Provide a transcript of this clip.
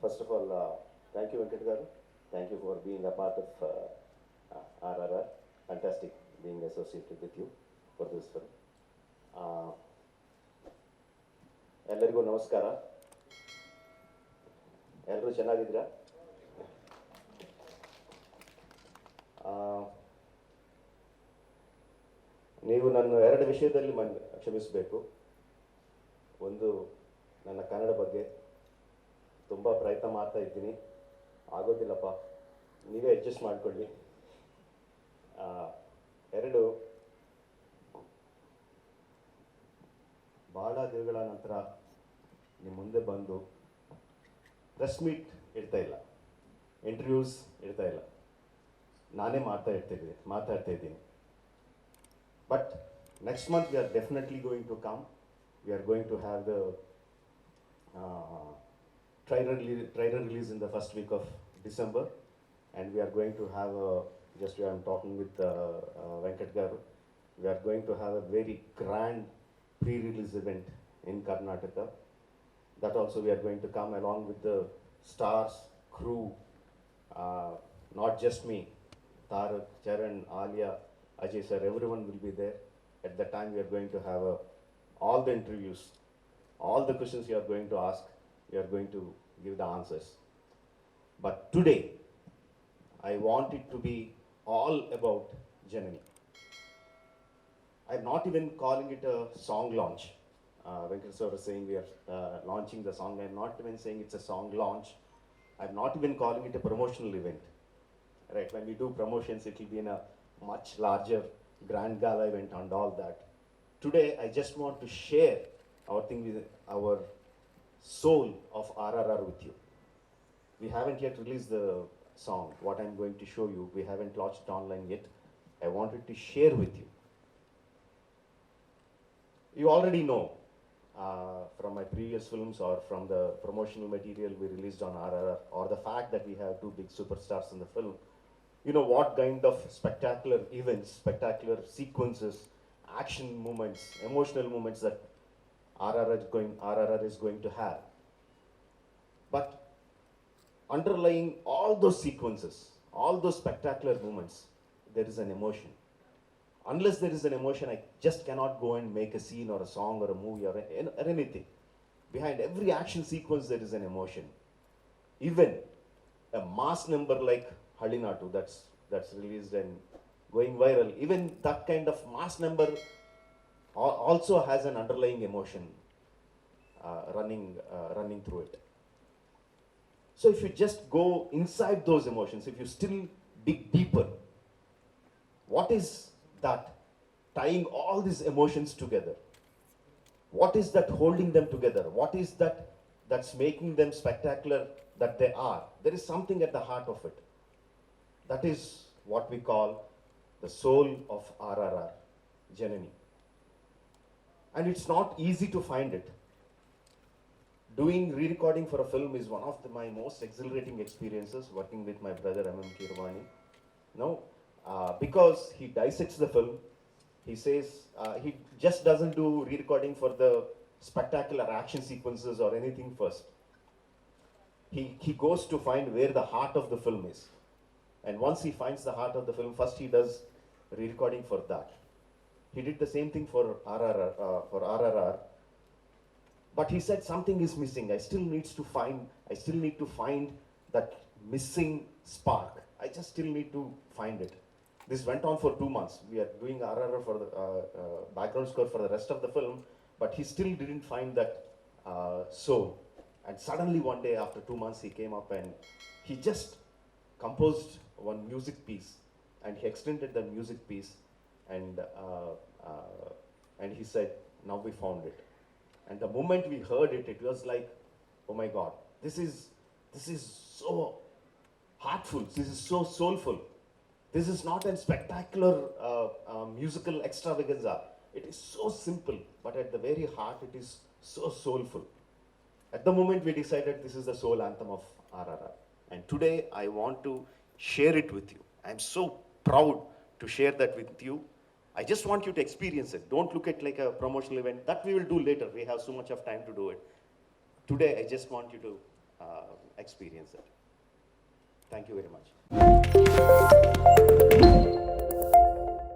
First of all, thank you, Venkat Garu. Thank you for being a part of RRR. Fantastic being associated with you for this film. Uh, ಎಲ್ಲರಿಗೂ ನಮಸ್ಕಾರ. ಎಲ್ಲರೂ ಚೆನ್ನಾಗಿದ್ದೀರಾ? ನೀವು ನನ್ನ ಎರಡು ವಿಷಯದಲ್ಲಿ ಕ್ಷಮಿಸಬೇಕು. ಒಂದು, ನನ್ನ ಕನ್ನಡ ಬಗ್ಗೆ ತುಂಬ ಪ್ರಯತ್ನ ಮಾಡ್ತಾ ಇದ್ದೀನಿ, ಆಗೋದಿಲ್ಲಪ್ಪ, ನೀವೇ ಅಡ್ಜಸ್ಟ್ ಮಾಡಿಕೊಳ್ಳಿ. ಎರಡು, ಭಾಳ ದಿನಗಳ ನಂತರ ನಿಮ್ಮ ಮುಂದೆ ಬಂದು ಪ್ರೆಸ್ ಮೀಟ್ ಇಡ್ತಾ ಇಲ್ಲ, ಇಂಟರ್ವ್ಯೂಸ್ ಇಡ್ತಾ ಇಲ್ಲ, ನಾನೇ ಮಾತಾಡ್ತಾ ಇದ್ದೀನಿ. But next month we are definitely going to come. We are going to have the trailer release in the first week of December, and we are going to have I am talking with Venkat Garu. We are going to have a very grand pre-release event in Karnataka. That also we are going to come along with the stars, crew, not just me, Tarak, Charan, Alia, Ajay sir, everyone will be there. At the time we are going to have all the interviews, all the questions you are going to ask, we are going to give the answers. But today, I want it to be all about Janani. I'm not even calling it a song launch. Venkat sir was saying we are launching the song. I'm not even saying it's a song launch. I'm not even calling it a promotional event. Right? When we do promotions, it will be in a much larger grand gala event and all that. Today, I just want to share our thing with our soul of RRR with you. We haven't yet released the song, what I'm going to show you. We haven't launched it online yet. I wanted to share with you. You already know from my previous films or from the promotional material we released on RRR, or the fact that we have two big superstars in the film, you know what kind of spectacular events, spectacular sequences, action moments, emotional moments that RRR is going to have. But underlying all those sequences, all those spectacular moments, there is an emotion. Unless there is an emotion, I just cannot go and make a scene or a song or a movie or anything. Behind every action sequence, there is an emotion. Even a mass number like Halinatu, that's released and going viral, even that kind of mass number also has an underlying emotion running through it. So if you just go inside those emotions, if you still dig deeper, what is that tying all these emotions together? What is that holding them together? What is that's making them spectacular that they are? There is something at the heart of it. That is what we call the soul of RRR, Janani. And it's not easy to find it. Doing re-recording for a film is one of my most exhilarating experiences, working with my brother M.M. Keeravani. No, because he dissects the film. He says he just doesn't do re-recording for the spectacular action sequences or anything first. He goes to find where the heart of the film is. And once he finds the heart of the film, first he does re-recording for that. He did the same thing for RRR. But he said something is missing. I still need to find that missing spark. I just still need to find it. This went on for 2 months. We are doing RRR for the background score for the rest of the film, but he still didn't find that soul. And suddenly one day after 2 months, he came up and he just composed one music piece, and he extended the music piece, and he said, "Now we found it." And the moment we heard it, it was like, oh my God, this is so heartful, this is so soulful. This is not a spectacular musical extravaganza. It is so simple, but at the very heart, it is so soulful. At the moment we decided this is the soul anthem of RRR. And today I want to share it with you. I'm so proud to share that with you. I just want you to experience it. Don't look at like a promotional event. That we will do later. We have so much of time to do it. Today, I just want you to experience it. Thank you very much.